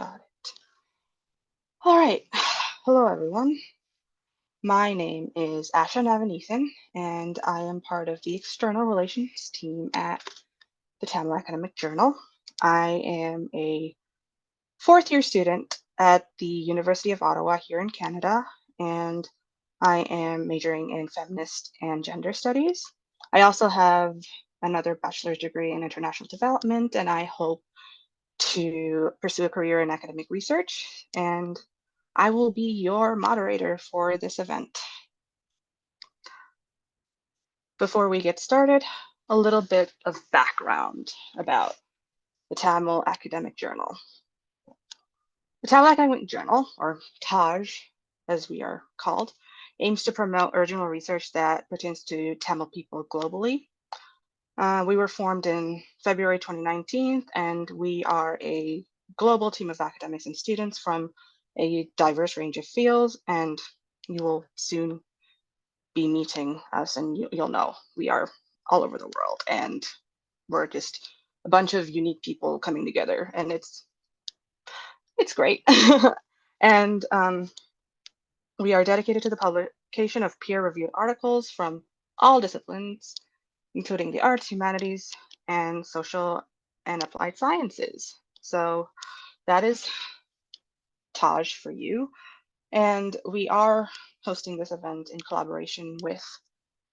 Got it. All right. Hello, everyone. My name is Asha Navanethan, and I am part of the external relations team at the Tamil Academic Journal. I am a fourth-year student at the University of Ottawa here in Canada, and I am majoring in feminist and gender studies. I also have another bachelor's degree in international development, and I hope to pursue a career in academic research, and I will be your moderator for this event. Before we get started, a little bit of background about the Tamil Academic Journal. The Tamil Academic Journal, or TAJ as we are called, aims to promote original research that pertains to Tamil people globally. We were formed in February 2019, and we are a global team of academics and students from a diverse range of fields, and you will soon be meeting us, and you'll know we are all over the world, and we're just a bunch of unique people coming together, and it's great. And we are dedicated to the publication of peer-reviewed articles from all disciplines, including the arts, humanities, and social and applied sciences. So that is Taj for you. And we are hosting this event in collaboration with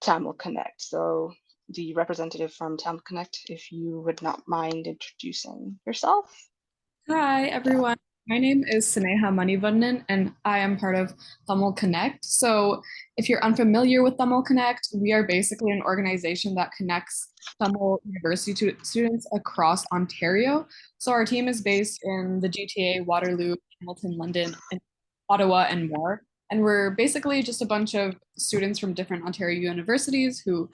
Tamil Connect. So the representative from Tamil Connect, if you would not mind introducing yourself. Hi, everyone. My name is Sneha Manivannan, and I am part of Tamil Connect. So, if you're unfamiliar with Tamil Connect, we are basically an organization that connects Tamil university students across Ontario. So, our team is based in the GTA, Waterloo, Hamilton, London, and Ottawa, and more. And we're basically just a bunch of students from different Ontario universities who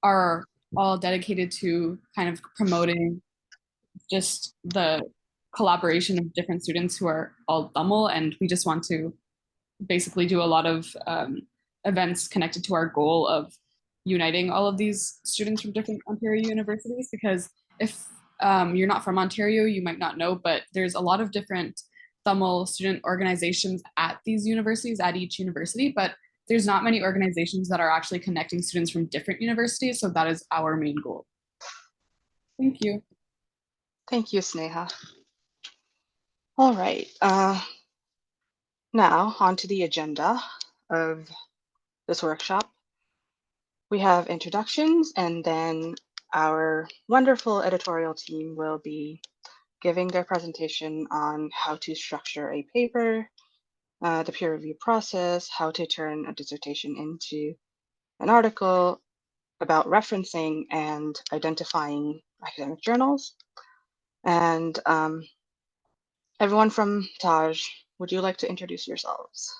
are all dedicated to kind of promoting just the collaboration of different students who are all Tamil, and we just want to basically do a lot of events connected to our goal of uniting all of these students from different Ontario universities. Because if you're not from Ontario, you might not know, but there's a lot of different Tamil student organizations at these universities, at each university, but there's not many organizations that are actually connecting students from different universities. So that is our main goal. Thank you. Thank you, Sneha. All right. Now, onto the agenda of this workshop. We have introductions, and then our wonderful editorial team will be giving their presentation on how to structure a paper, the peer review process, how to turn a dissertation into an article, about referencing and identifying academic journals. And everyone from Taj, would you like to introduce yourselves?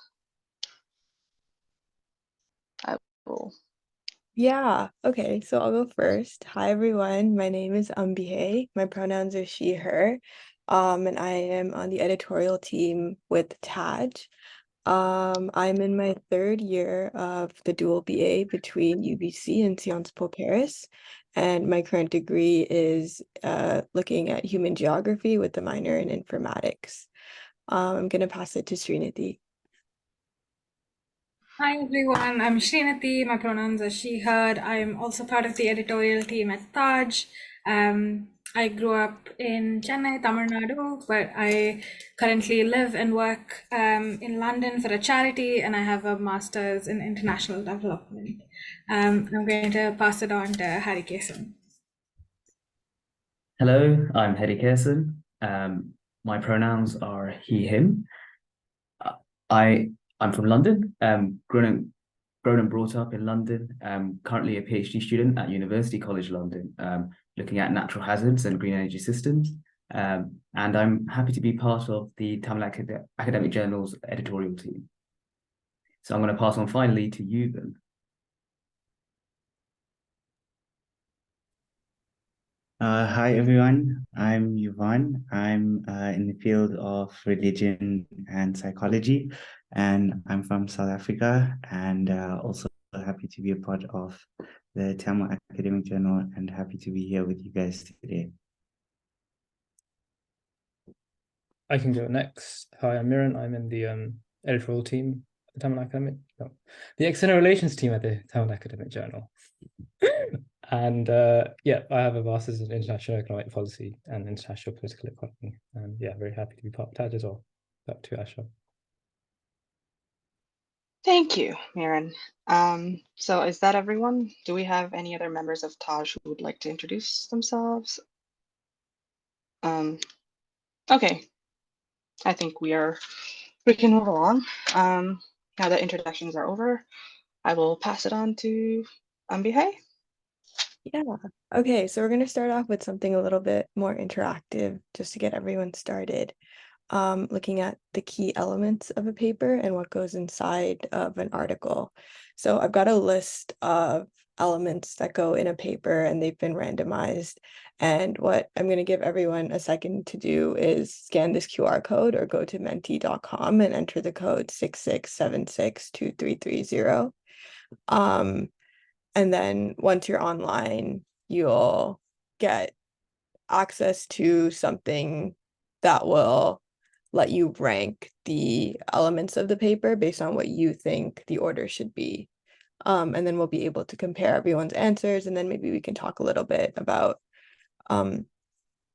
I will. Yeah, okay, so I'll go first. Hi everyone, my name is Ambihe. My pronouns are she, her. And I am on the editorial team with Taj. I'm in my third year of the dual BA between UBC and Sciences Po Paris, and my current degree is looking at human geography with a minor in informatics. I'm gonna pass it to Srinidhi. Hi everyone, I'm Srinati. My pronouns are she, her. I'm also part of the editorial team at Taj. I grew up in Chennai, Tamil Nadu, but I currently live and work in London for a charity, and I have a master's in international development. I'm going to pass it on to Harry Kason. Hello, I'm Hedy Kerson. My pronouns are he, him. I'm from London, grown and brought up in London. Currently a PhD student at University College London, looking at natural hazards and green energy systems. And I'm happy to be part of the Tamil Academic Journal's editorial team. So I'm going to pass on finally to you then. Hi everyone, I'm Yuvan. I'm in the field of religion and psychology, and I'm from South Africa, and also happy to be a part of the Tamil Academic Journal and happy to be here with you guys today. I can go next. Hi, I'm Miran. I'm in the editorial team at the Tamil Academic, no, the external relations team at the Tamil Academic Journal. And yeah, I have a master's in international economic policy and international political economy. And yeah, very happy to be part of TAD as well. Back to Asha. Thank you, Miran. So is that everyone? Do we have any other members of Taj who would like to introduce themselves? Okay, I think we can move along. Now that introductions are over, I will pass it on to Ambihay. Yeah. Okay, so we're going to start off with something a little bit more interactive just to get everyone started. Looking at the key elements of a paper and what goes inside of an article. So I've got a list of elements that go in a paper and they've been randomized. And what I'm going to give everyone a second to do is scan this QR code or go to menti.com and enter the code 66762330. And then once you're online, you'll get access to something that will let you rank the elements of the paper based on what you think the order should be. And then we'll be able to compare everyone's answers, and then maybe we can talk a little bit about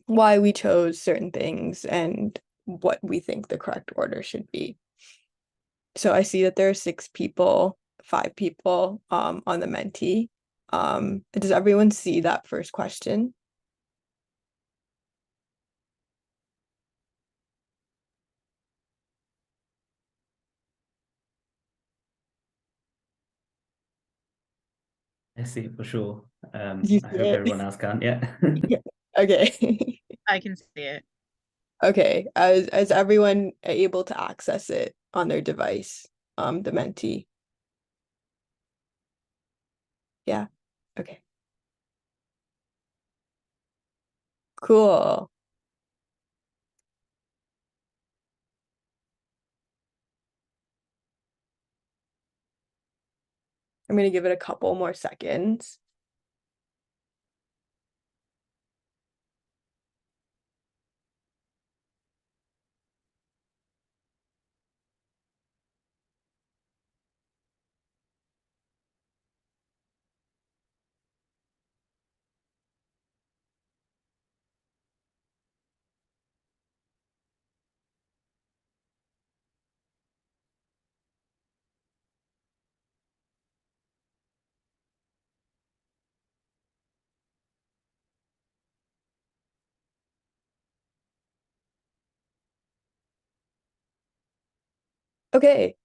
why we chose certain things and what we think the correct order should be. So I see that there are 6 people, 5 people on the Menti. Does everyone see that first question? I see it for sure. You I see hope it? everyone else can. Yeah. Okay. I can see it. Okay. Is everyone able to access it on their device? The Menti. Yeah. Okay. Cool. I'm gonna give it a couple more seconds. Okay.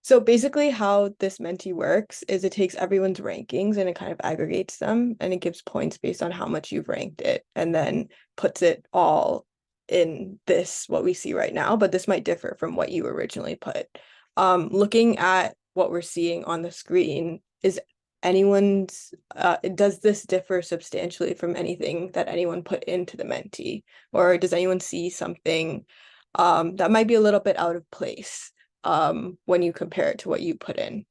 So basically how this Menti works is it takes everyone's rankings and it kind of aggregates them and it gives points based on how much you've ranked it and then puts it all in this what we see right now, but this might differ from what you originally put. Looking at what we're seeing on the screen, is anyone's does this differ substantially from anything that anyone put into the Menti? Or does anyone see something that might be a little bit out of place when you compare it to what you put in?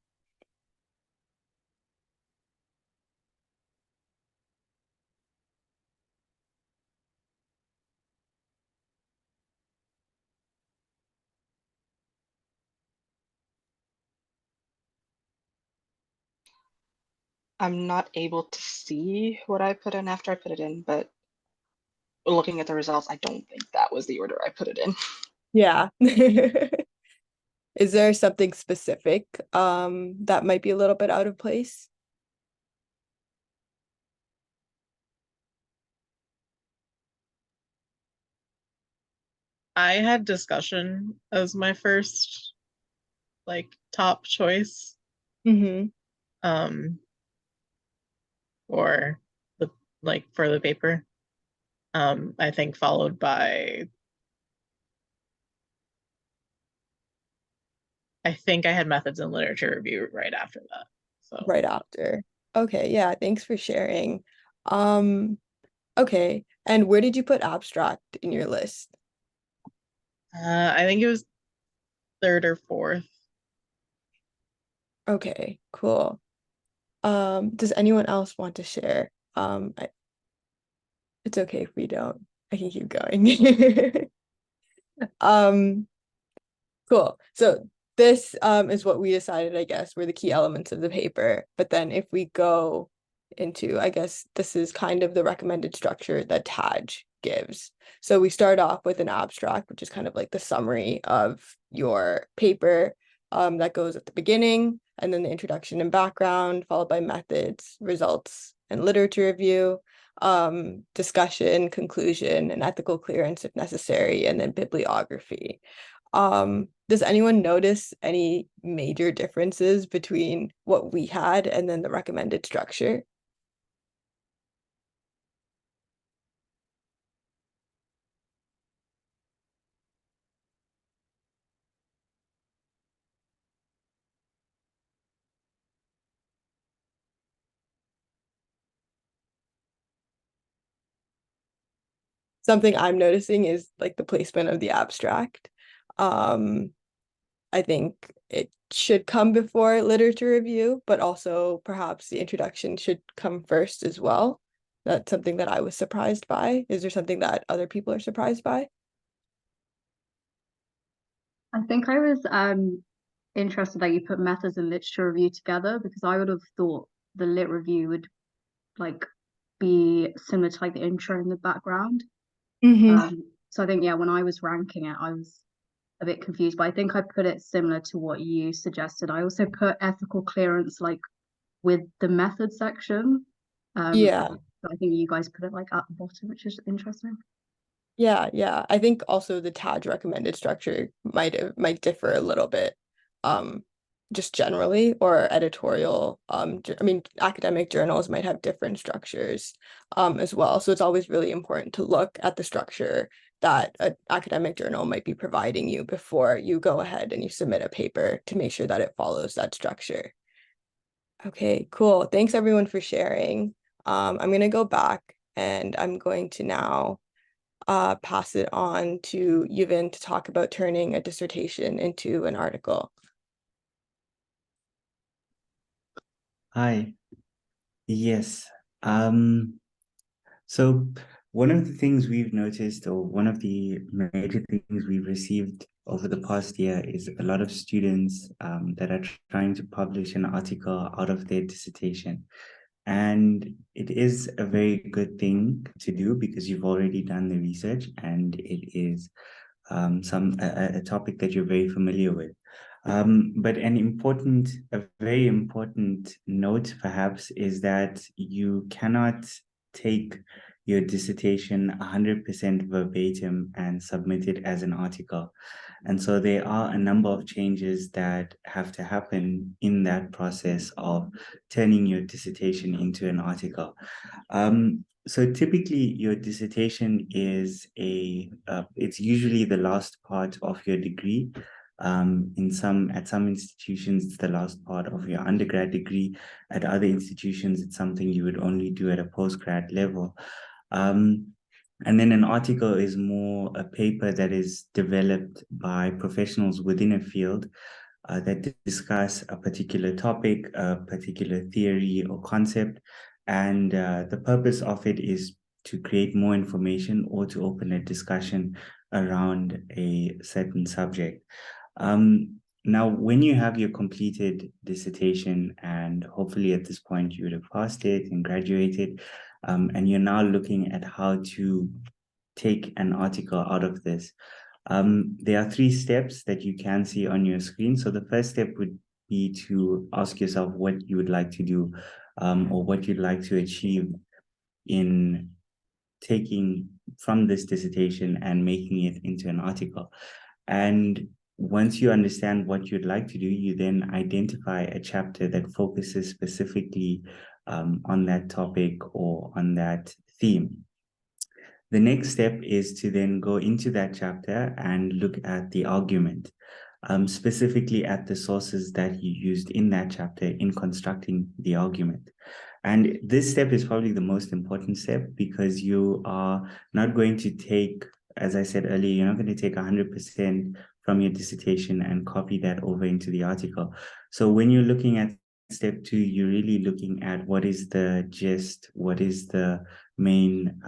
I'm not able to see what I put in after I put it in, but looking at the results, I don't think that was the order I put it in. Yeah. Is there something specific that might be a little bit out of place? I had discussion as my first top choice Mm-hmm. or the for the paper. I think followed by I think I had methods in literature review right after that. So Right after. Okay, yeah, thanks for sharing. Okay, and where did you put abstract in your list? I think it was 3rd or 4th. Okay, cool. Does anyone else want to share? It's okay if we don't. I can keep going. Cool. So this is what we decided, I guess, were the key elements of the paper. But then if we go into, I guess this is kind of the recommended structure that Taj gives. So we start off with an abstract, which is kind of like the summary of your paper that goes at the beginning, and then the introduction and background, followed by methods, results, and literature review, discussion, conclusion, and ethical clearance if necessary, and then bibliography. Does anyone notice any major differences between what we had and then the recommended structure? Something I'm noticing is like the placement of the abstract. I think it should come before literature review, but also perhaps the introduction should come first as well. That's something that I was surprised by. Is there something that other people are surprised by? I think I was interested that you put methods and literature review together, because I would have thought the lit review would like be similar to like the intro and the background. So I think, yeah, when I was ranking it, I was a bit confused, but I think I put it similar to what you suggested. I also put ethical clearance like with the method section. Yeah. I think you guys put it like at the bottom, which is interesting. Yeah. I think also the TAJ recommended structure might differ a little bit, just generally, or editorial. I mean, academic journals might have different structures, as well. So it's always really important to look at the structure that an academic journal might be providing you before you go ahead and you submit a paper to make sure that it follows that structure. Okay, cool. Thanks everyone for sharing. I'm gonna go back and I'm going to now pass it on to Yuvin to talk about turning a dissertation into an article. Hi. Yes. So one of the things we've noticed, or one of the major things we've received over the past year, is a lot of students that are trying to publish an article out of their dissertation. And it is a very good thing to do because you've already done the research and it is a topic that you're very familiar with. But a very important note perhaps is that you cannot take your dissertation 100% verbatim and submit it as an article. And so there are a number of changes that have to happen in that process of turning your dissertation into an article. So typically your dissertation is it's usually the last part of your degree. At some institutions, it's the last part of your undergrad degree. At other institutions, it's something you would only do at a postgrad level. And then an article is more a paper that is developed by professionals within a field that discuss a particular topic, a particular theory or concept. And the purpose of it is to create more information or to open a discussion around a certain subject. Now, when you have your completed dissertation, and hopefully at this point you would have passed it and graduated, and you're now looking at how to take an article out of this, there are 3 steps that you can see on your screen. So the first step would be to ask yourself what you would like to do, or what you'd like to achieve in taking from this dissertation and making it into an article. And once you understand what you'd like to do, you then identify a chapter that focuses specifically on that topic or on that theme. The next step is to then go into that chapter and look at the argument, specifically at the sources that you used in that chapter in constructing the argument. And this step is probably the most important step because you are not going to take, as I said earlier, you're not going to take 100% from your dissertation and copy that over into the article. So when you're looking at step 2, you're really looking at what is the gist, what is the main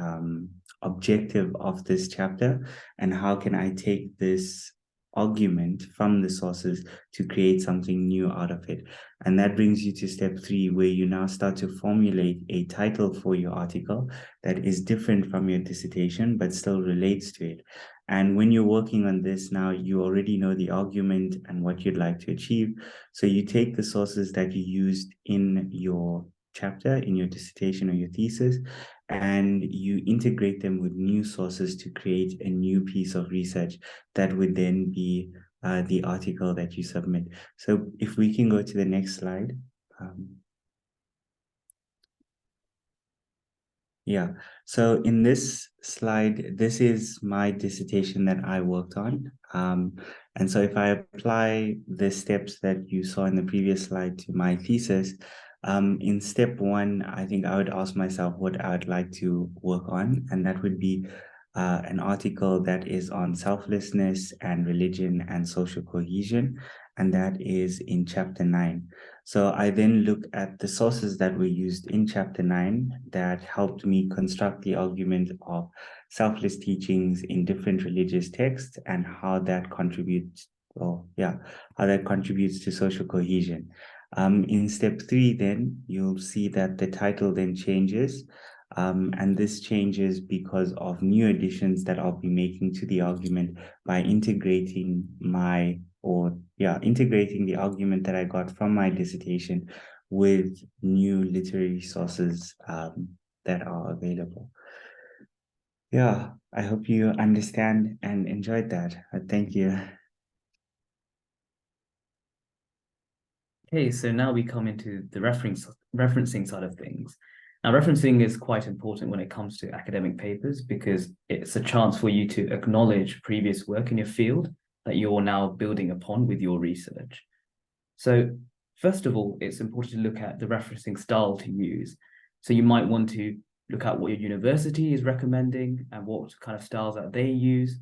objective of this chapter, and how can I take this argument from the sources to create something new out of it. And that brings you to step 3, where you now start to formulate a title for your article that is different from your dissertation, but still relates to it. And when you're working on this now, you already know the argument and what you'd like to achieve. So you take the sources that you used in your chapter, in your dissertation or your thesis, and you integrate them with new sources to create a new piece of research that would then be the article that you submit. So if we can go to the next slide. Yeah, so in this slide, this is my dissertation that I worked on. And so if I apply the steps that you saw in the previous slide to my thesis, in step 1, I think I would ask myself what I would like to work on, and that would be an article that is on selflessness and religion and social cohesion, and that is in chapter 9. So I then look at the sources that were used in chapter 9 that helped me construct the argument of selfless teachings in different religious texts and how that contributes, to social cohesion. In step 3, then you'll see that the title then changes. And this changes because of new additions that I'll be making to the argument by integrating the argument that I got from my dissertation with new literary sources that are available. Yeah, I hope you understand and enjoyed that. Thank you. Okay, so now we come into the referencing side of things. Now, referencing is quite important when it comes to academic papers because it's a chance for you to acknowledge previous work in your field that you're now building upon with your research. So first of all, it's important to look at the referencing style to use. So you might want to look at what your university is recommending and what kind of styles that they use,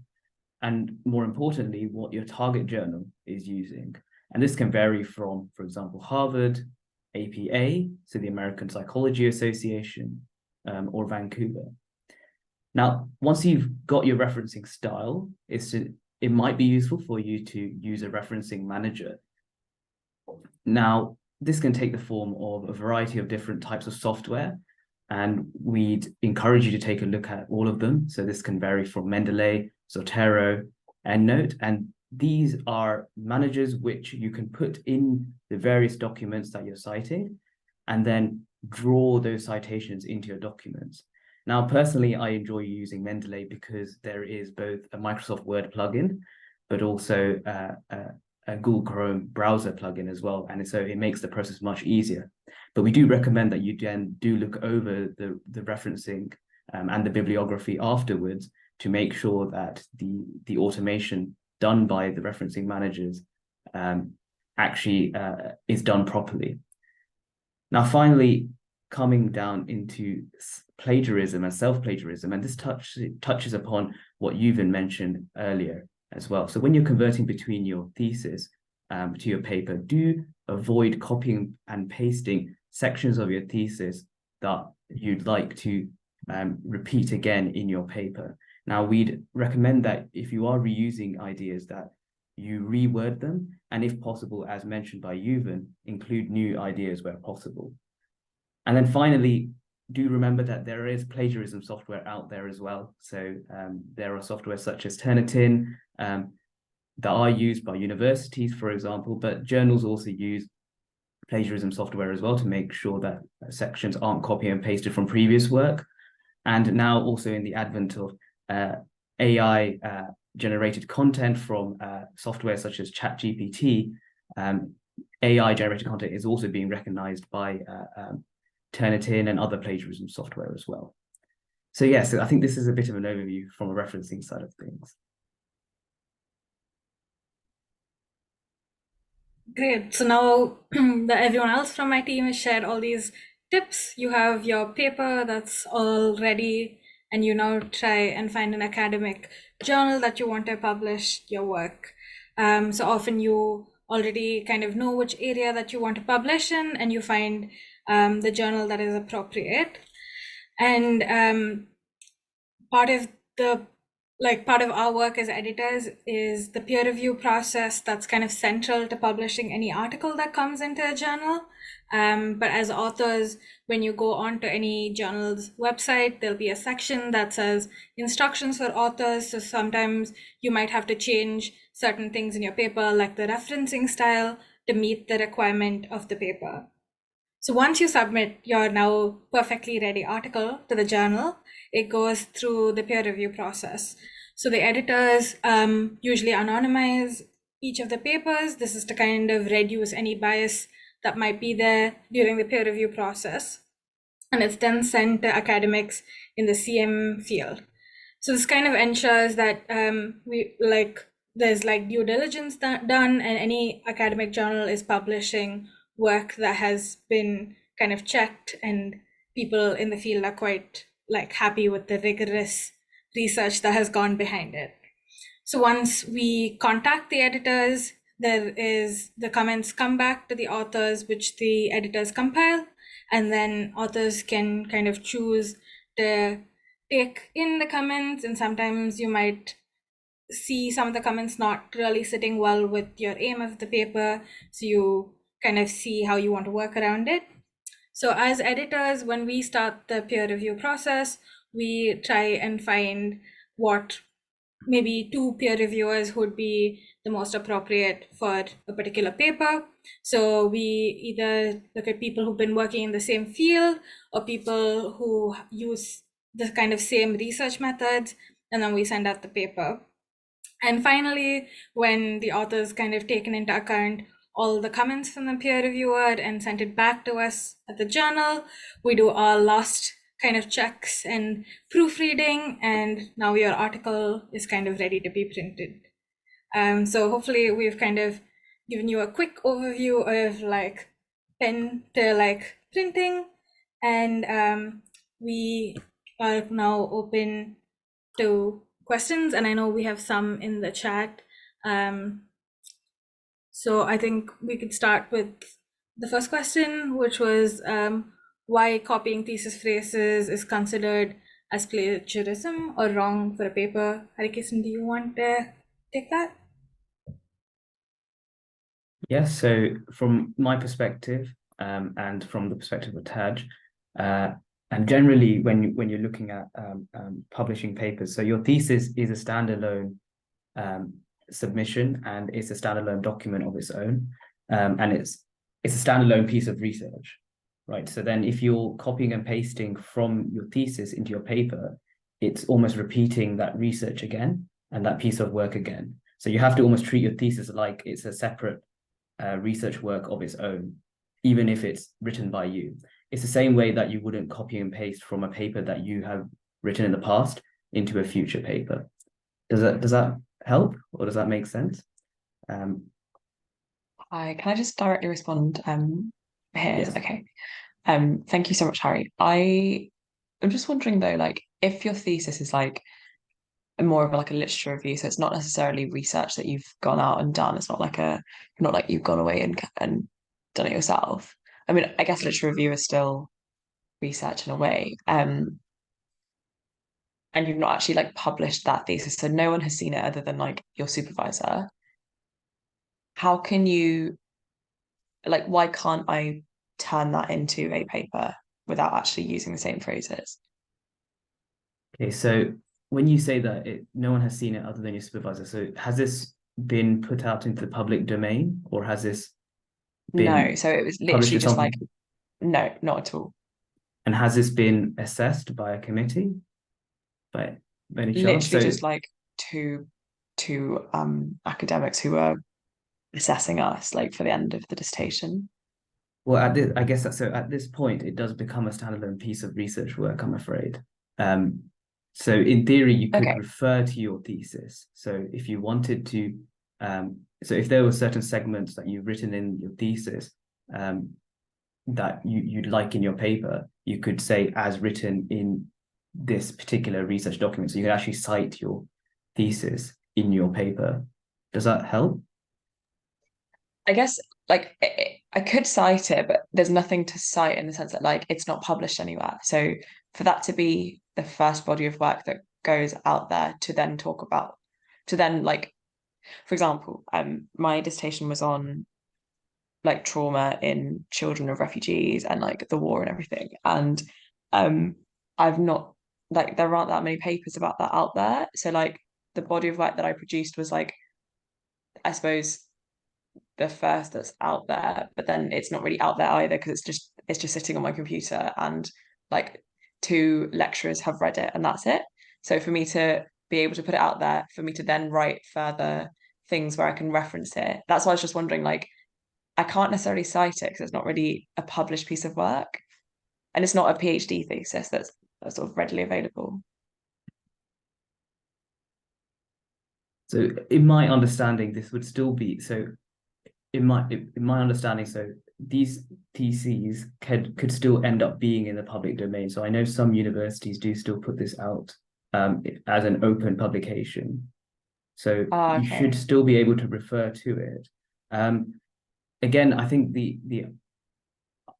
and more importantly, what your target journal is using. And this can vary from, for example, Harvard, APA, so the American Psychology Association, or Vancouver. Now, once you've got your referencing style, it might be useful for you to use a referencing manager. Now, this can take the form of a variety of different types of software, and we'd encourage you to take a look at all of them. So this can vary from Mendeley, Zotero, EndNote, and these are managers which you can put in the various documents that you're citing and then draw those citations into your documents. Now, personally, I enjoy using Mendeley because there is both a Microsoft Word plugin, but also a Google Chrome browser plugin as well. And so it makes the process much easier. But we do recommend that you then do look over the referencing and the bibliography afterwards to make sure that the automation done by the referencing managers actually is done properly. Now, finally, coming down into plagiarism and self-plagiarism, and this touches upon what you've mentioned earlier as well. So when you're converting between your thesis to your paper, do avoid copying and pasting sections of your thesis that you'd like to repeat again in your paper. Now, we'd recommend that if you are reusing ideas that you reword them, and if possible, as mentioned by Yuvan, include new ideas where possible. And then finally, do remember that there is plagiarism software out there as well. So there are software such as Turnitin that are used by universities, for example, but journals also use plagiarism software as well to make sure that sections aren't copy and pasted from previous work. And now also in the advent of AI generated content from software such as ChatGPT, AI generated content is also being recognized by Turnitin and other plagiarism software as well. So yes, I think this is a bit of an overview from a referencing side of things. Great. So now everyone else from my team has shared all these tips. You have your paper that's all ready, and you now try and find an academic journal that you want to publish your work. So often you already kind of know which area that you want to publish in, and you find the journal that is appropriate. And part of our work as editors is the peer review process that's kind of central to publishing any article that comes into a journal. But as authors, when you go onto any journal's website, there'll be a section that says instructions for authors. So sometimes you might have to change certain things in your paper, like the referencing style, to meet the requirement of the paper. So once you submit your now perfectly ready article to the journal, it goes through the peer review process. So the editors usually anonymize each of the papers. This is to kind of reduce any bias that might be there during the peer review process. And it's then sent to academics in the CM field. So this kind of ensures that there's due diligence done, and any academic journal is publishing work that has been kind of checked, and people in the field are quite happy with the rigorous research that has gone behind it. So once we contact the editors, the comments come back to the authors, which the editors compile, and then authors can kind of choose to take in the comments, and sometimes you might see some of the comments not really sitting well with your aim of the paper, so you kind of see how you want to work around it. So as editors, when we start the peer review process, we try and find what maybe 2 peer reviewers would be the most appropriate for a particular paper. So we either look at people who've been working in the same field or people who use the kind of same research methods, and then we send out the paper. And finally, when the author's kind of taken into account all the comments from the peer reviewer and sent it back to us at the journal, we do our last kind of checks and proofreading, and now your article is kind of ready to be printed. So hopefully we've kind of given you a quick overview of pen to printing, and we are now open to questions, and I know we have some in the chat. So I think we could start with the first question, which was why copying thesis phrases is considered as plagiarism or wrong for a paper. Harikishan, do you want to take that? Yes, so from my perspective, and from the perspective of Taj, and generally when you're looking at publishing papers, so your thesis is a standalone submission, and it's a standalone document of its own, and it's a standalone piece of research, right? So then if you're copying and pasting from your thesis into your paper, it's almost repeating that research again and that piece of work again. So you have to almost treat your thesis like it's a separate research work of its own, even if it's written by you. It's the same way that you wouldn't copy and paste from a paper that you have written in the past into a future paper. Does that help, or does that make sense? Hi, can I just directly respond here? Yes. Is it okay? Thank you so much, Harry. I'm just wondering though, if your thesis is more of a literature review, so it's not necessarily research that you've gone out and done. It's not like you've gone away and done it yourself. I mean, I guess literature review is still research in a way. And you've not actually published that thesis, so no one has seen it other than your supervisor. How can you why can't I turn that into a paper without actually using the same phrases? Okay, so when you say that no one has seen it other than your supervisor, so has this been put out into the public domain, or has this been No, so it was published literally at just some- no, not at all. And has this been assessed by a committee by any chance? Literally just two academics who were assessing us for the end of the dissertation. Well, I guess that, so at this point, it does become a standalone piece of research work, I'm afraid. So in theory, you could refer to your thesis. So if you wanted to, so if there were certain segments that you've written in your thesis that you'd like in your paper, you could say as written in this particular research document. So you could actually cite your thesis in your paper. Does that help? I guess I could cite it, but there's nothing to cite in the sense that it's not published anywhere. So for that to be the first body of work that goes out there to then talk about, to then like, for example, my dissertation was on like trauma in children of refugees and like the war and everything. And I've not, like, there aren't that many papers about that out there. So like the body of work that I produced was like, I suppose the first that's out there, but then it's not really out there either because it's just sitting on my computer and like 2 lecturers have read it and that's it. So for me to be able to put it out there, for me to then write further things where I can reference it, that's why I was just wondering, like, I can't necessarily cite it because it's not really a published piece of work, and it's not a PhD thesis that's sort of readily available. So in my understanding, this would still be so. In my understanding, so these theses could still end up being in the public domain. So I know some universities do still put this out as an open publication. So you should still be able to refer to it. Again, I think the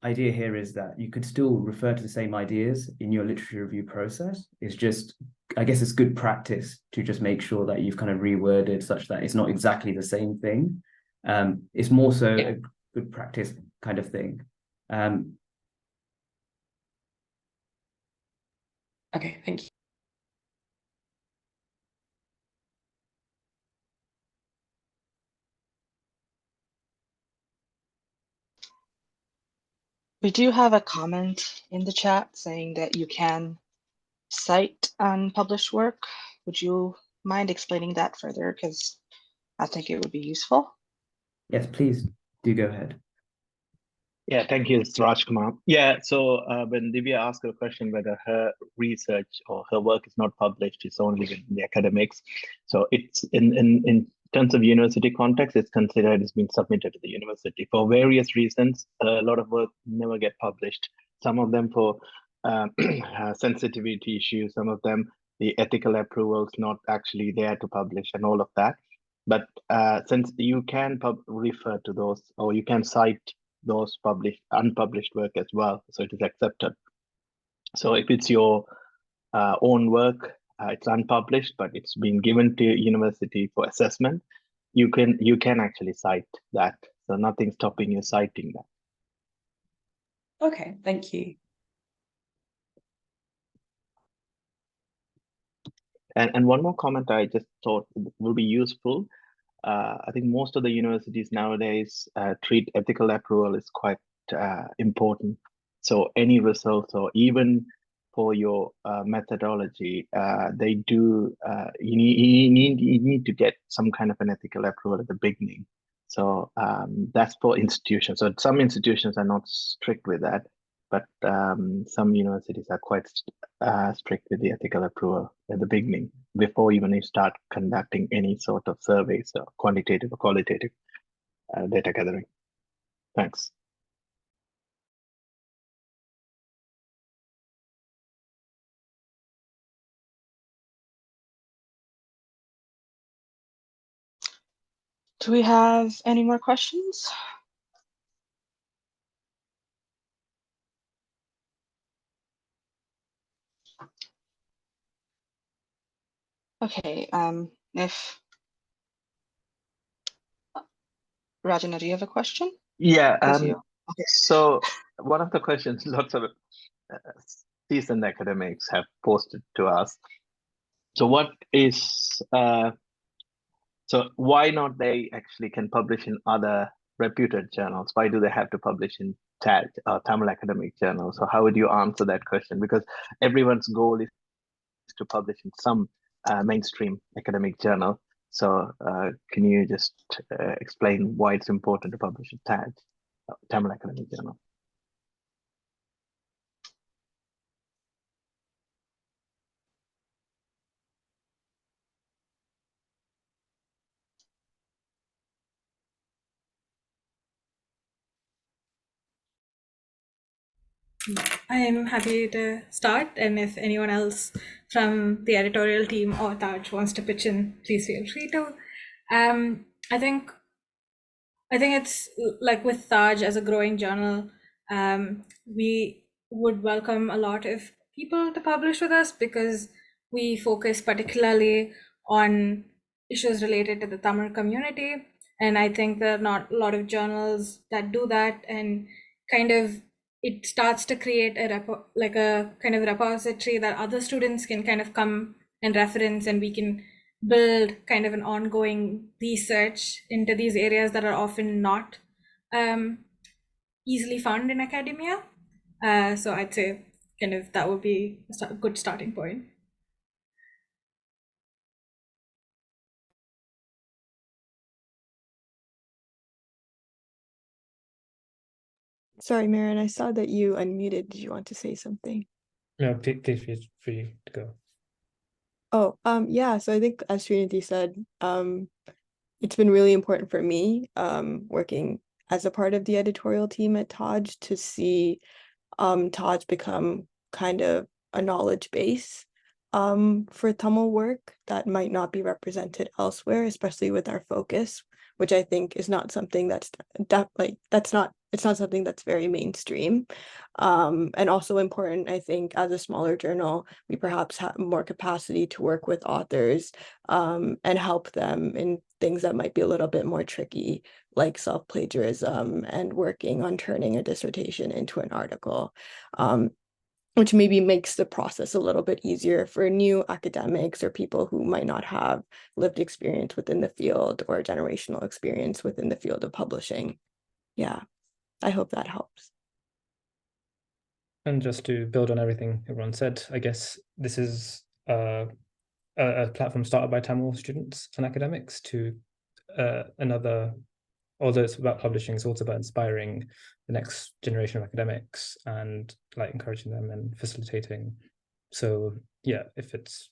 idea here is that you could still refer to the same ideas in your literature review process. It's just, I guess it's good practice to just make sure that you've kind of reworded such that it's not exactly the same thing. It's more so a good practice kind of thing. Okay, thank you. We do have a comment in the chat saying that you can cite unpublished work. Would you mind explaining that further? Because I think it would be useful. Yes, please do go ahead. Yeah, thank you, it's Raj Kumar. Yeah, so when Divya asked a question whether her research or her work is not published, it's only in the academics. So it's in terms of university context, it's considered as being submitted to the university. For various reasons, a lot of work never get published. Some of them for sensitivity issues, some of them the ethical approvals not actually there to publish and all of that. But since you can refer to those, or you can cite those unpublished work as well, so it is accepted. So if it's your own work, it's unpublished, but it's been given to university for assessment, you can actually cite that. So nothing's stopping you citing that. Okay, thank you. And one more comment I just thought will be useful. I think most of the universities nowadays treat ethical approval as quite important. So any results, or even for your methodology, they do. You need to get some kind of an ethical approval at the beginning. So that's for institutions. So some institutions are not strict with that, but some universities are quite strict with the ethical approval at the beginning before even you start conducting any sort of surveys or quantitative or qualitative data gathering. Thanks. Do we have any more questions? Okay, if Rajana, do you have a question? Yeah. Okay. So one of the questions lots of seasoned academics have posted to us. So what is so why not they actually can publish in other reputed journals? Why do they have to publish in TAG, Tamil Academic Journal? So how would you answer that question? Because everyone's goal is to publish in some mainstream academic journal. So can you just explain why it's important to publish in TAG, Tamil Academic Journal? I am happy to start, and if anyone else from the editorial team or Taj wants to pitch in, please feel free to. I think it's like with Taj as a growing journal, we would welcome a lot of people to publish with us, because we focus particularly on issues related to the Tamil community. And I think there are not a lot of journals that do that, and kind of it starts to create like a kind of repository that other students can kind of come and reference, and we can build kind of an ongoing research into these areas that are often not easily found in academia. So I'd say kind of that would be a good starting point. Sorry, Maren, I saw that you unmuted. Did you want to say something? No, please feel free to go. Oh, yeah, so I think as Srinidhi said, it's been really important for me, working as a part of the editorial team at Taj to see Taj become kind of a knowledge base for Tamil work that might not be represented elsewhere, especially with our focus, which I think is not something that's it's not something that's very mainstream. And also important, I think, as a smaller journal, we perhaps have more capacity to work with authors and help them in things that might be a little bit more tricky, like self-plagiarism and working on turning a dissertation into an article, which maybe makes the process a little bit easier for new academics or people who might not have lived experience within the field or generational experience within the field of publishing. Yeah, I hope that helps. And just to build on everything everyone said, I guess this is a platform started by Tamil students and academics to although it's about publishing, it's also about inspiring the next generation of academics and like encouraging them and facilitating. So yeah, if it's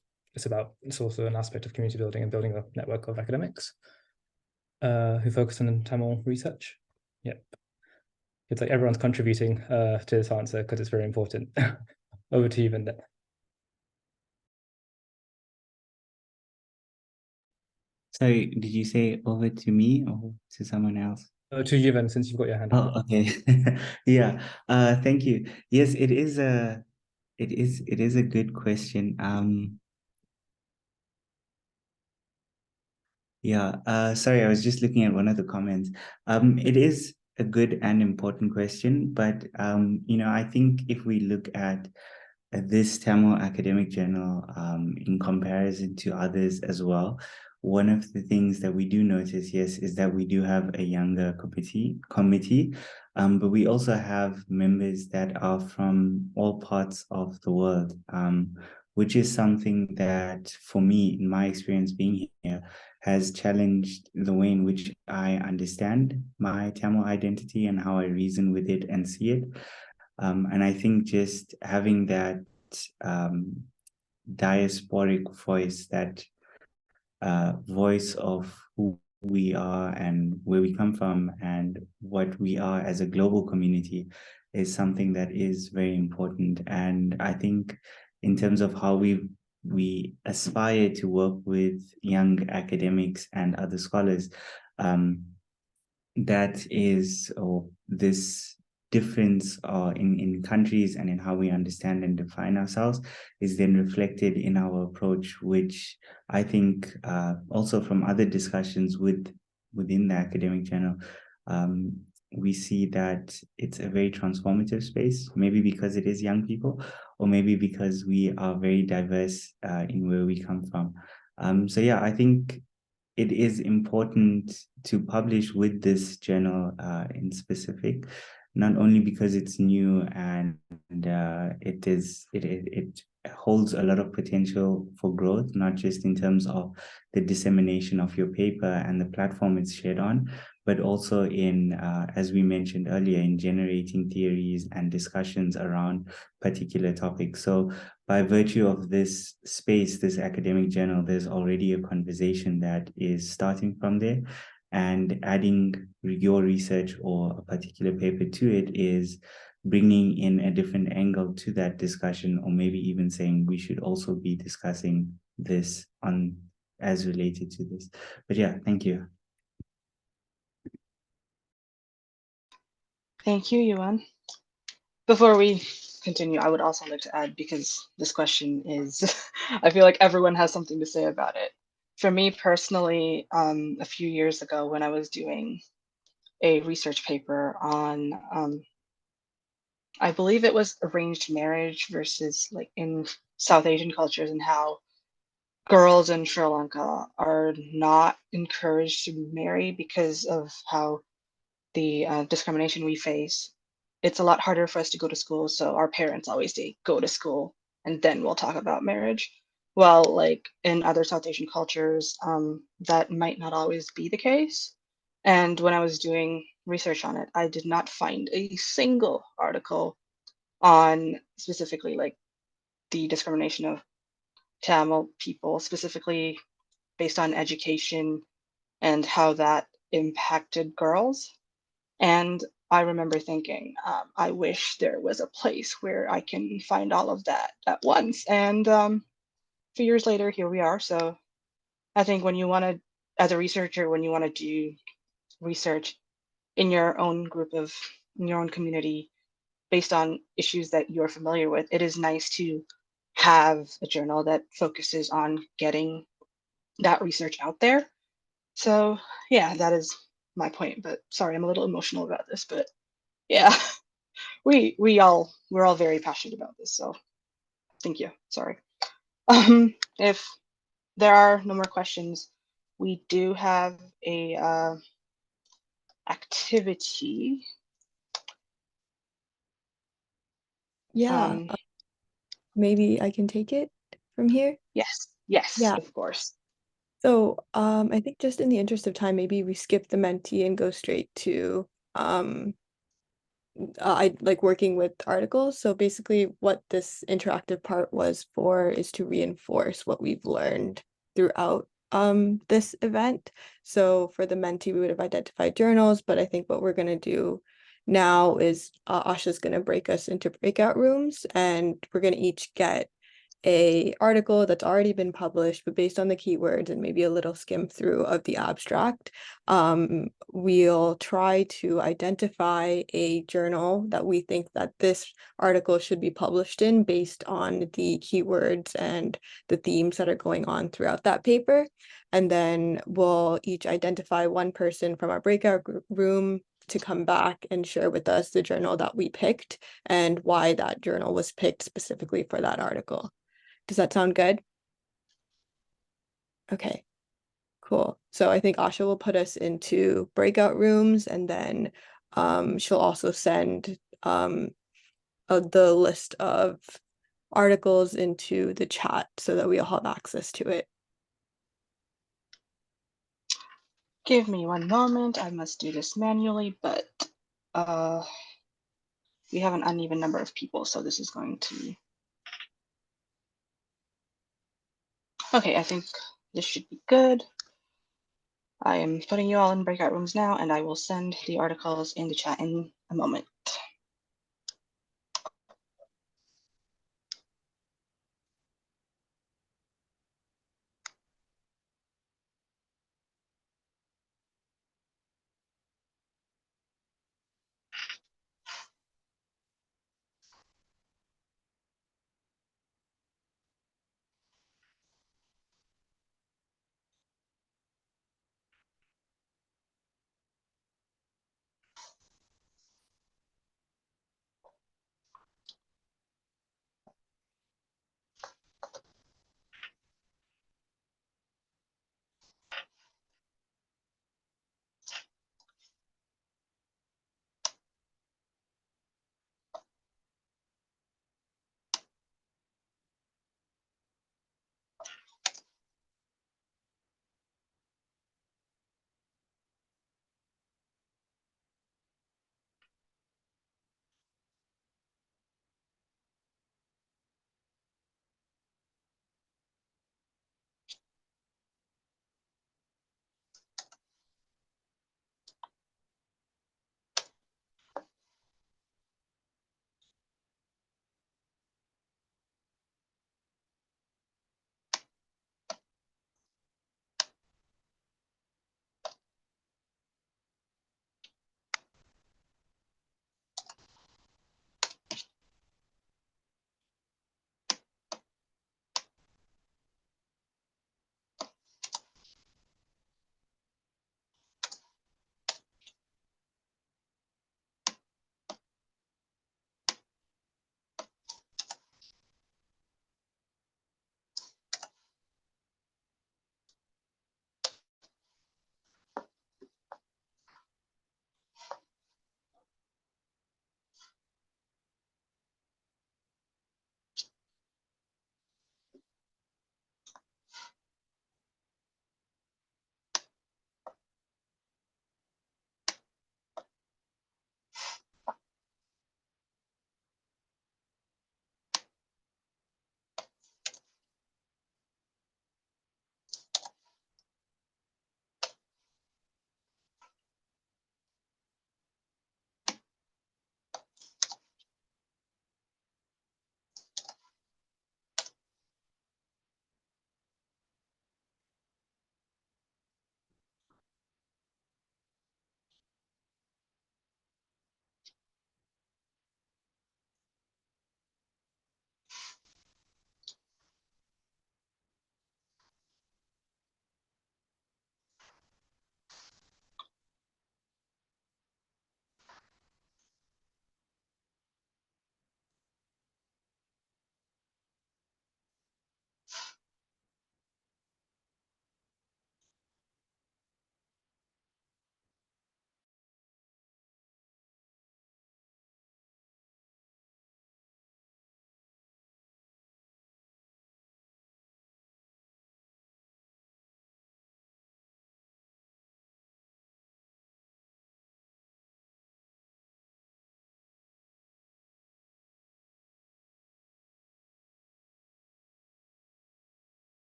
also an aspect of community building and building a network of academics who focus on Tamil research. Yep. It's like everyone's contributing to this answer because it's very important. Over to you, Vinda. Sorry, did you say over to me or to someone else? To you, Vin, since you've got your hand up. Oh, okay. Yeah. Thank you. Yes, it is a good question. Yeah, sorry, I was just looking at one of the comments. It is a good and important question, but I think if we look at this Tamil academic journal, in comparison to others as well, one of the things that we do notice, yes, is that we do have a younger committee, but we also have members that are from all parts of the world, which is something that, for me, in my experience being here, has challenged the way in which I understand my Tamil identity and how I reason with it and see it. And I think just having that diasporic voice, that voice of who we are and where we come from and what we are as a global community is something that is very important. And I think in terms of how we aspire to work with young academics and other scholars, that is, or this difference in countries and in how we understand and define ourselves is then reflected in our approach, which I think also from other discussions within the academic journal, we see that it's a very transformative space, maybe because it is young people, or maybe because we are very diverse in where we come from. So yeah, I think it is important to publish with this journal in specific, not only because it's new and it holds a lot of potential for growth, not just in terms of the dissemination of your paper and the platform it's shared on, but also in, as we mentioned earlier, in generating theories and discussions around particular topics. So by virtue of this space, this academic journal, there's already a conversation that is starting from there, and adding your research or a particular paper to it is bringing in a different angle to that discussion, or maybe even saying we should also be discussing this on as related to this. But yeah, thank you. Thank you, Yuan. Before we continue, I would also like to add, because this question is, I feel like everyone has something to say about it. For me personally, a few years ago when I was doing a research paper on, I believe it was arranged marriage versus like in South Asian cultures, and how girls in Sri Lanka are not encouraged to marry because of how the discrimination we face. It's a lot harder for us to go to school, so our parents always say, go to school and then we'll talk about marriage. Well, like in other South Asian cultures, that might not always be the case. And when I was doing research on it, I did not find a single article on specifically like the discrimination of Tamil people, specifically based on education and how that impacted girls. And I remember thinking, I wish there was a place where I can find all of that at once. And a few years later, here we are. So I think when you want to, as a researcher, when you want to do research in your own group of, in your own community, based on issues that you're familiar with, it is nice to have a journal that focuses on getting that research out there. So yeah, that is my point. But sorry, I'm a little emotional about this, but yeah, we're all very passionate about this. So thank you. Sorry. If there are no more questions, we do have a activity. Yeah, maybe I can take it from here. Yes, yes, Yeah. of course. So, I think just in the interest of time, maybe we skip the mentee and go straight to I like working with articles. So basically what this interactive part was for is to reinforce what we've learned throughout this event. So for the mentee, we would have identified journals, but I think what we're going to do now is Asha's going to break us into breakout rooms, and we're going to each get a article that's already been published, but based on the keywords and maybe a little skim through of the abstract, we'll try to identify a journal that we think that this article should be published in based on the keywords and the themes that are going on throughout that paper. And then we'll each identify one person from our breakout room to come back and share with us the journal that we picked and why that journal was picked specifically for that article. Does that sound good? Okay, cool. So I think Asha will put us into breakout rooms, and then she'll also send the list of articles into the chat so that we all have access to it. Give me one moment. I must do this manually, but we have an uneven number of people, so this is going to. Okay, I think this should be good. I am putting you all in breakout rooms now, and I will send the articles in the chat in a moment.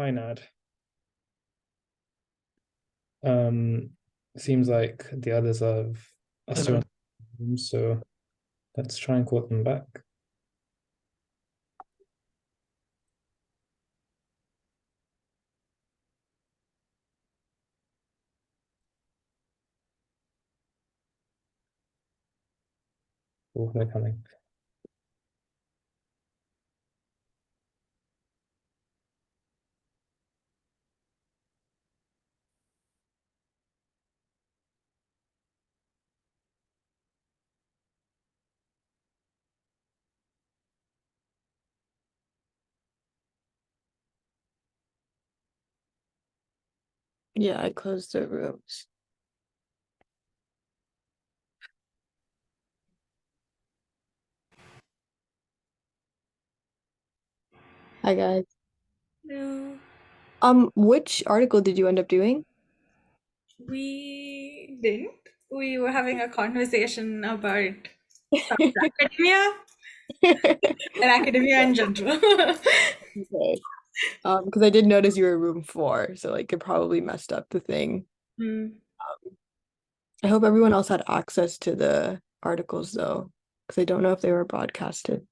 Hi, Nad. Seems like the others are still in the room, so let's try and call them back. Oh, they're coming. Yeah, I closed the rooms. Hi guys. No, Which article did you end up doing? we didn't. We were having a conversation about academia and academia in general. Okay. Because I did notice you were room 4, so like it probably messed up the thing. Hmm. I hope everyone else had access to the articles though, because I don't know if they were broadcasted.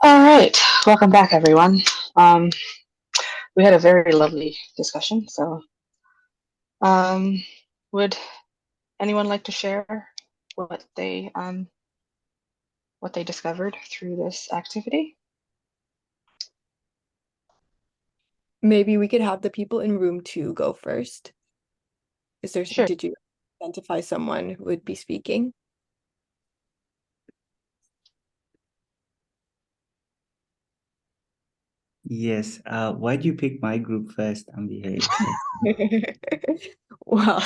All right, welcome back, everyone. We had a very lovely discussion. So, would anyone like to share what they discovered through this activity? Maybe we could have the people in room 2 go first. Sure. Did you identify someone who would be speaking? Yes. Why'd you pick my group first, Ambihe? Well,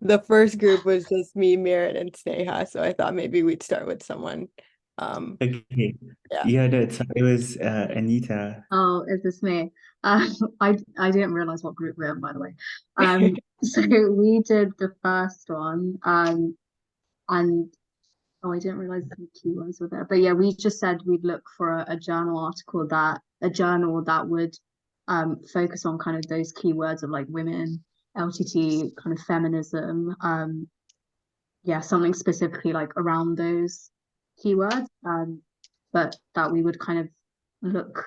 the first group was just me, Miran, and Sneha, so I thought maybe we'd start with someone. Okay. Yeah. Yeah, no, so it was Anita. Oh, is this me? I didn't realize what group we're in, by the way. So we did the first one, and oh, I didn't realize the keywords were there. But yeah, we just said we'd look for a journal article a journal that would focus on kind of those keywords of like women, LGT, kind of feminism, yeah, something specifically like around those keywords, but that we would kind of look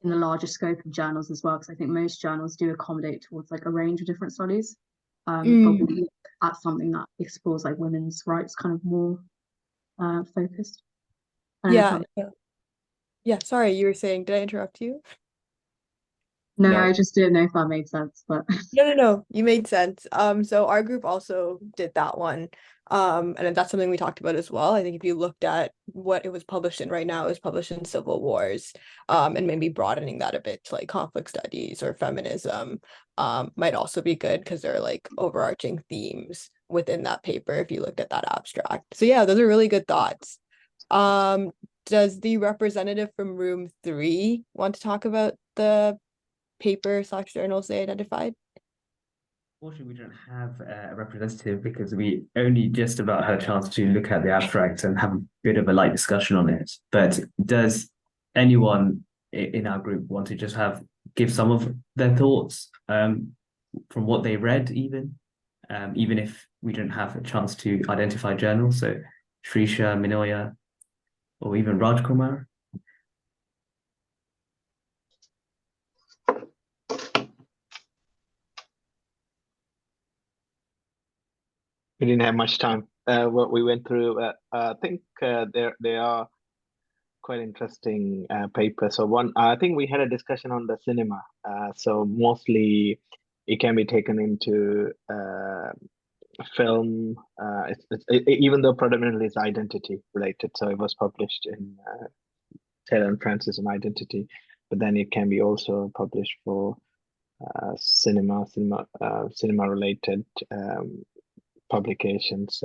in the larger scope of journals as well, because I think most journals do accommodate towards like a range of different studies. But we look at something that explores like women's rights kind of more focused. Yeah. Yeah, sorry, you were saying, did I interrupt you? No, I just didn't know if that made sense, but No, you made sense. So our group also did that one. And that's something we talked about as well. I think if you looked at what it was published in right now, it was published in Civil Wars, and maybe broadening that a bit to like conflict studies or feminism, might also be good because there are like overarching themes within that paper if you looked at that abstract. So yeah, those are really good thoughts. Does the representative from room 3 want to talk about the paper/journals they identified? Unfortunately, we don't have a representative because we only just about had a chance to look at the abstract and have a bit of a light discussion on it. But does anyone in our group want to just give some of their thoughts from what they read, even if we don't have a chance to identify journals? So Shrisha, Minoya, or even Rajkumar. We didn't have much time. What we went through, I think there are quite interesting papers. So one, I think we had a discussion on the cinema. So mostly it can be taken into film. Even though predominantly it's identity related. So it was published in Taylor and Francis on identity, but then it can be also published for cinema related publications.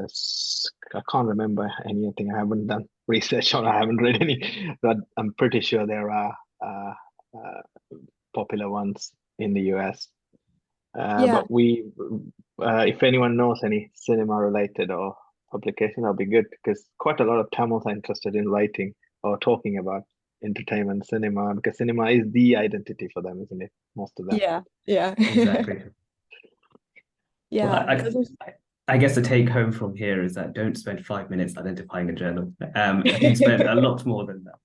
I can't remember anything. I haven't done research on. I haven't read any, but I'm pretty sure there are popular ones in the US. Yeah. But we if anyone knows any cinema related or publication, that'll be good because quite a lot of Tamils are interested in writing or talking about entertainment cinema because cinema is the identity for them, isn't it? Most of them. Yeah. Exactly. Yeah. Well, I guess the take home from here is that don't spend 5 minutes identifying a journal. Do spend a lot more than that.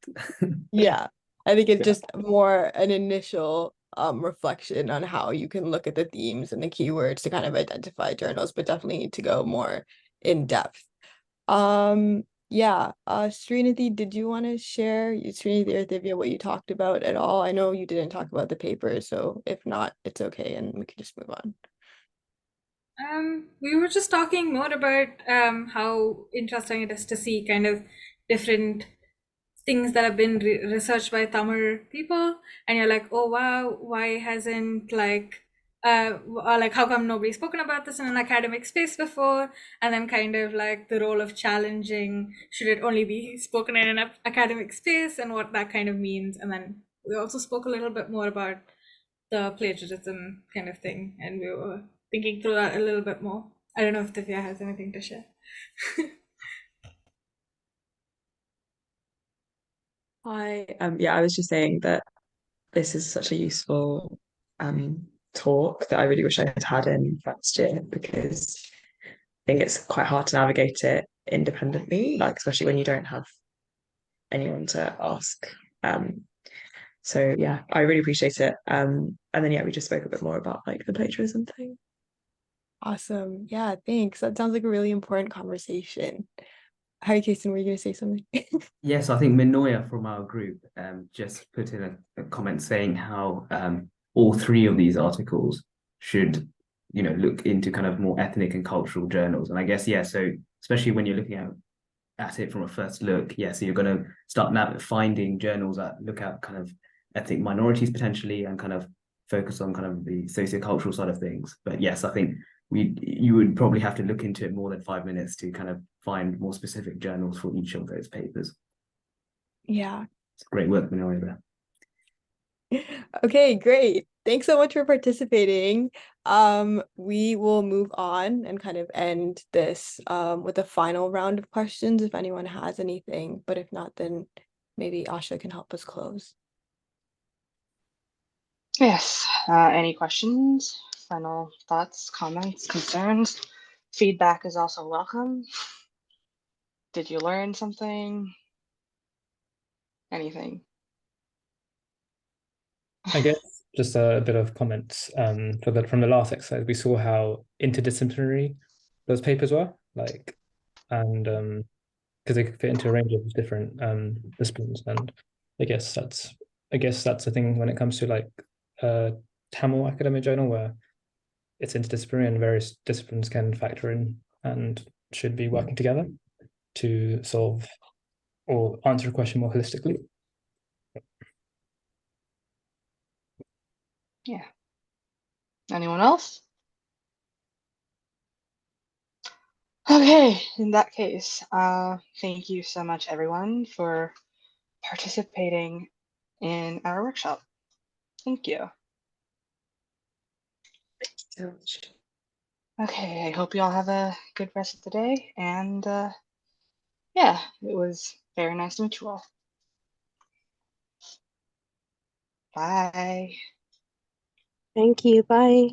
Yeah. I think it's Yeah. just more an initial reflection on how you can look at the themes and the keywords to kind of identify journals, but definitely need to go more in depth. Yeah, Srinathi, did you want to share, Srinathi or Divya, what you talked about at all? I know you didn't talk about the paper, so if not, it's okay, and we can just move on. We were just talking more about how interesting it is to see kind of different things that have been researched by Tamil people, and you're like, oh wow, why hasn't or like how come nobody's spoken about this in an academic space before? And then kind of like the role of challenging, should it only be spoken in an academic space and what that kind of means. And then we also spoke a little bit more about the plagiarism kind of thing, and we were thinking through that a little bit more. I don't know if Divya has anything to share. I was just saying that this is such a useful talk that I really wish I had had in first year because I think it's quite hard to navigate it independently, like especially when you don't have anyone to ask. So yeah, I really appreciate it. And then we just spoke a bit more about like the plagiarism thing. Awesome. Yeah, thanks. That sounds like a really important conversation. Hi, Kason, were you going to say something? Yes, I think Minoya from our group just put in a comment saying how all three of these articles should, look into kind of more ethnic and cultural journals. And I guess, so especially when you're looking at it from a first look, so you're going to start now finding journals that look at kind of ethnic minorities potentially and kind of focus on kind of the sociocultural side of things. But yes, I think you would probably have to look into it more than 5 minutes to kind of find more specific journals for each of those papers. Yeah. It's great work, Minoya, there. Okay, great. Thanks so much for participating. We will move on and kind of end this with a final round of questions if anyone has anything, but if not, then maybe Asha can help us close. Yes. Any questions? Final thoughts, comments, concerns? Feedback is also welcome. Did you learn something? Anything? I guess just a bit of comments from the last exercise. We saw how interdisciplinary those papers were, and because they could fit into a range of different disciplines. And I guess that's a thing when it comes to like a Tamil academic journal where it's interdisciplinary and various disciplines can factor in and should be working together to solve or answer a question more holistically. Yeah. Anyone else? Okay, in that case, thank you so much, everyone, for participating in our workshop. Thank you. Okay, I hope you all have a good rest of the day, and yeah, it was very nice to meet you all. Bye. Thank you. Bye.